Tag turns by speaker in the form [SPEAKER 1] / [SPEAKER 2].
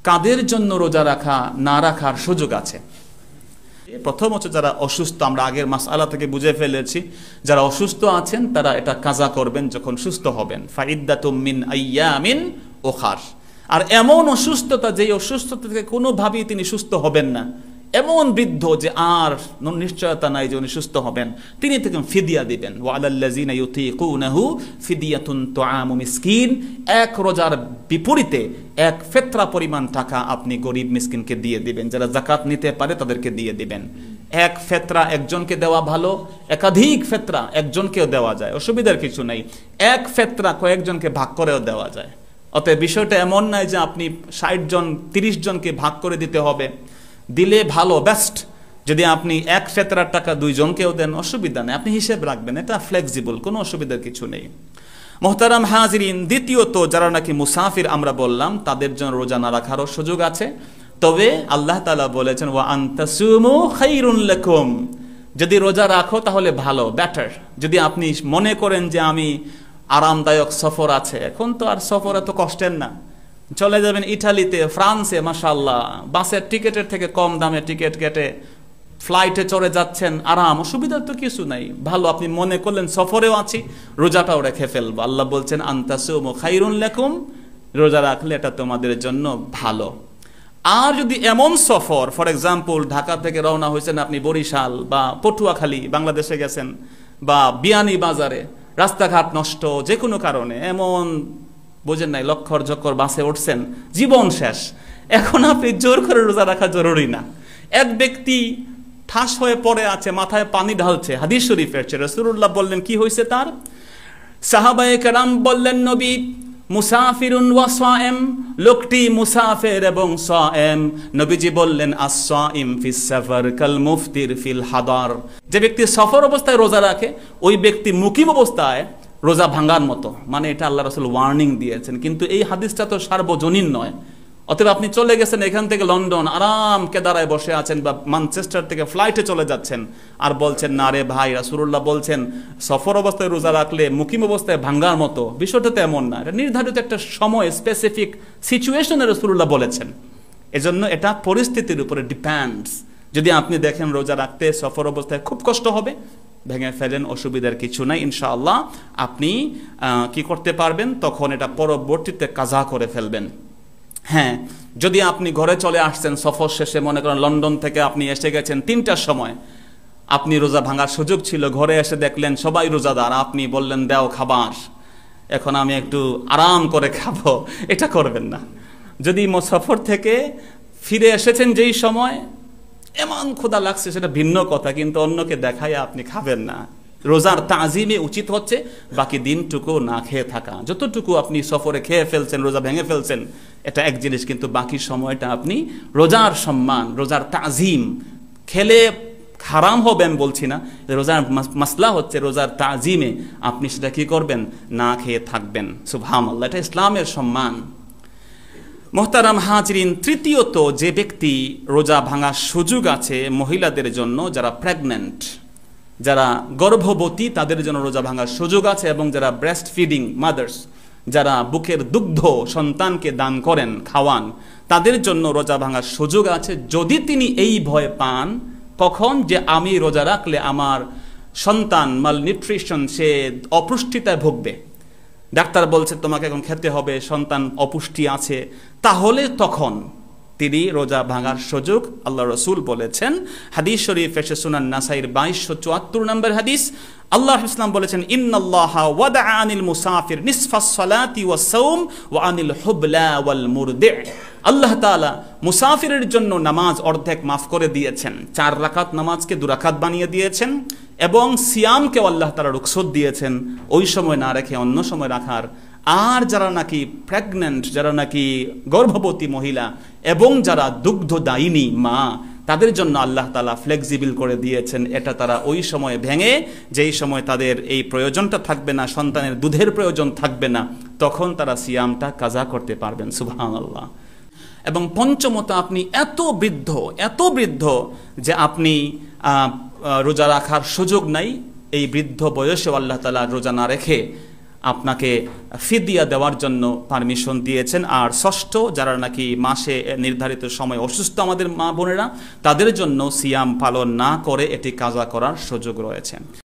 [SPEAKER 1] কাদের জন্য রোজা রাখা না রাখার সুযোগ আছে? প্রথম হচ্ছে যারা অসুস্থ, আমরা আগের মাসআলা থেকে বুঝে ফেলেছি, যারা অসুস্থ আছেন তারা এটা কাজা করবেন যখন সুস্থ হবেন। ফাইদ্দাতুম মিন আইয়ামিন উখার। আর এমন অসুস্থতা, যেই অসুস্থতা থেকে কোনোভাবেই তিনি সুস্থ হবেন না, এমন বৃদ্ধ যে আর নিশ্চয়তা নাই যে উনি সুস্থ হবেন, তিনি থেকে ফিদিয়া দিবেন। ওয়া আলাল্লাযিনা ইউতিকুনাহু ফিদিয়াতুন তুআমু মিসকিন। এক রোজার বিপরীতে এক ফিতরা পরিমাণ টাকা আপনি গরিব মিসকিনকে দিয়ে দিবেন, যারা যাকাত নিতে পারে তাদেরকে দিয়ে দিবেন। এক ফিতরা একজনকে দেওয়া ভালো, একাধিক ফিতরা একজনকেও দেওয়া যায়, অসুবিধার কিছু নাই। এক ফিতরা কয়েকজনকে ভাগ করেও দেওয়া যায়। অতএব বিষয়টা এমন নয় যে আপনি 60 জন 30 জনকে ভাগ করে দিতে হবে, দিলে ভালো, বেস্ট। যদি আপনি এক ফিতরার টাকা 2 জনকেও দেন, অসুবিধা নেই, আপনি হিসেব রাখবেন, এটা ফ্লেক্সিবল, কোনো অসুবিধার কিছু নেই। মোহতারাম হাজিরিন, দ্বিতীয়ত যারা নাকি মুসাফির আমরা বললাম, তাদের জন্য রোজা না রাখারও সুযোগ আছে। তবে আল্লাহ তাআলা বলেছেন ওয়া আনতাসুমু খায়রুন লাকুম, যদি রোজা রাখো তাহলে ভালো, বেটার। যদি আপনি মনে করেন যে আমি আরামদায়ক সফর আছে, এখন তো আর সফর এত কষ্টের না, চলে যাবেন ইটালিতে, ফ্রান্সে, মাশাআল্লাহ, বাসের টিকেটের থেকে কম দামে টিকিট কেটে ফ্লাইটে চড়ে যাচ্ছেন, আরাম, অসুবিধার তো কিছু নাই, ভালো। আপনি মনে করলেন সফরেও আছি, রোজাটাও রেখে ফেলবো। আল্লাহ বলছেন আনতাসুমু খায়রুন লাকুম, রোজা রাখলে এটা তোমাদের জন্য ভালো। আর যদি এমন সফর, ফর এক্সাম্পল ঢাকা থেকে রওনা হয়েছেন আপনি বরিশাল বা পটুয়াখালী বাংলাদেশে গেছেন, বা বিয়ানী বাজারে, রাস্তাঘাট নষ্ট, যে কোনো কারণে এমন বোঝেন নাই, লক্ষর ঝক্কর বাসে উঠছেন, জীবন শেষ, এখন আপনি জোর করে রোজা রাখা জরুরি না। এক ব্যক্তি ঠাস হয়ে পড়ে আছে, মাথায় পানি ঢালছে, হাদিস শরীফে আছে, রাসূলুল্লাহ বললেন কি হয়েছে তার? সাহাবায়ে কেরাম বললেন নবী মুসাফিরুন ওয়া সায়েম, লোকটি মুসাফির এবং সায়েম। নবীজি বললেন আস-সাইম ফিস সাফার কাল মুফতির ফিল হাদার, যে ব্যক্তি সফর অবস্থায় রোজা রাখে ওই ব্যক্তি মুকিম অবস্থায় রোজা ভাঙার মতো। মানে এটা আল্লাহ রাসূল ওয়ার্নিং দিয়েছেন, কিন্তু এই হাদিসটা তো সার্বজনীন নয়। অতএব আপনি চলে গেছেন এখান থেকে লন্ডন, আরাম কেদারায় বসে আছেন, বা ম্যানচেস্টার থেকে ফ্লাইটে চলে যাচ্ছেন, আর বলছেন না রে ভাই, রাসূলুল্লাহ বলছেন সফর অবস্থায় রোজা রাখলে মুকিম অবস্থায় ভাঙার মতো। বিষয়টা তো এমন না, এটা নির্ধারিত একটা সময়, স্পেসিফিক সিচুয়েশনে রাসূলুল্লাহ বলেছেন। এজন্য এটা পরিস্থিতির উপরে ডিপেন্ডস। যদি আপনি দেখেন রোজা রাখতে সফর অবস্থায় খুব কষ্ট হবে, ভেঙে ফেলেন, অসুবিধার কিছু নাই, ইনশাআল্লাহ আপনি কি করতে পারবেন, তখন এটা পরবর্তীতে কাজা করে ফেলবেন। হ্যাঁ, যদি আপনি ঘরে চলে আসছেন সফর শেষে, মনে করেন লন্ডন থেকে আপনি এসে গেছেন 3টার সময়, আপনি রোজা ভাঙার সুযোগ ছিল, ঘরে এসে দেখলেন সবাই রোজাদার, আপনি বললেন দাও খাবার, এখন আমি একটু আরাম করে খাবো, এটা করবেন না। যদি সফর থেকে ফিরে এসেছেন যেই সময়, এমন ক্ষুধা লাগছে, সেটা ভিন্ন কথা, কিন্তু অন্যকে দেখায় আপনি খাবেন না। রোজার তাজিমে উচিত হচ্ছে বাকি দিনটুকু না খেয়ে থাকা। যতটুকু আপনি সফরে খেয়ে ফেলছেন, রোজা ভেঙে ফেলছেন, এটা এক জিনিস, কিন্তু বাকি সময়টা আপনি রোজার সম্মান, রোজার তাজিম, খেলে হারাম হবেন বলছি না, রোজার মাসলা হচ্ছে রোজার তাজিমে আপনি সেটা কি করবেন, না খেয়ে থাকবেন। সুবহানাল্লাহ, এটা ইসলামের সম্মান। মোহতারাম হাজরিন, তৃতীয়ত যে ব্যক্তি রোজা ভাঙার সুযোগ আছে মহিলাদের জন্য, যারা প্রেগন্যান্ট, যারা গর্ভবতী, তাদের জন্য রোজা ভাঙার সুযোগ আছে, এবং যারা ব্রেস্ট ফিডিং মাদার্স, যারা বুকের দুগ্ধ সন্তানকে দান করেন, খাওয়ান, তাদের জন্য রোজা ভাঙার সুযোগ আছে, যদি তিনি এই ভয় পান কখন, যে আমি রোজা রাখলে আমার সন্তান মালনিউট্রিশন, সে অপুষ্টিতায় ভুগবে, ডাক্তার বলছে তোমাকে এখন খেতে হবে, সন্তান অপুষ্টি আছে, তাহলে তখন তিনি রোজা ভাঙার সুযোগ আল্লাহ রাসূল বলেছেন। হাদিস শরীফ এসে সুনান নাসাইর 2274 নম্বর হাদিস, আল্লাহ ইসলাম বলেছেন ইন্নাল্লাহা ওয়াদা আনিল মুসাফির নিসফাস সালাতি ওয়াস সাওম ওয়া আনিল হুবলা ওয়াল মুরদি'। আল্লাহ তাআলা মুসাফিরের জন্য নামাজ অর্ধেক মাফ করে দিয়েছেন, 4 রাকাত নামাজকে 2 রাকাত বানিয়ে দিয়েছেন, এবং সিয়ামকে আল্লাহ তাআলা রুখসত দিয়েছেন ওই সময় না রেখে অন্য সময় রাখার। আর যারা নাকি প্রেগন্যান্ট, যারা নাকি গর্ভবতী মহিলা, এবং যারা দুগ্ধদায়িনী মা, তাদের জন্য আল্লাহ তাআলা ফ্লেক্সিবল করে দিয়েছেন, এটা তারা ওই সময় ভেঙে, যেই সময় তাদের এই প্রয়োজনটা থাকবে না, সন্তানের দুধের প্রয়োজন থাকবে না, তখন তারা সিয়ামটা কাজা করতে পারবেন। সুবহানাল্লাহ। এবং পঞ্চমত, আপনি এত বৃদ্ধ যে আপনি রোজা রাখার সুযোগ নাই, এই বৃদ্ধ বয়সে আল্লাহ তাআলা রোজা না রেখে আপনাকে ফিদিয়া দেওয়ার জন্য পারমিশন দিয়েছেন। আর ষষ্ঠ, যারা নাকি মাসে নির্ধারিত সময় অসুস্থ আমাদের মা বোনেরা, তাদের জন্য সিয়াম পালন না করে এটি কাজা করার সুযোগ রয়েছে।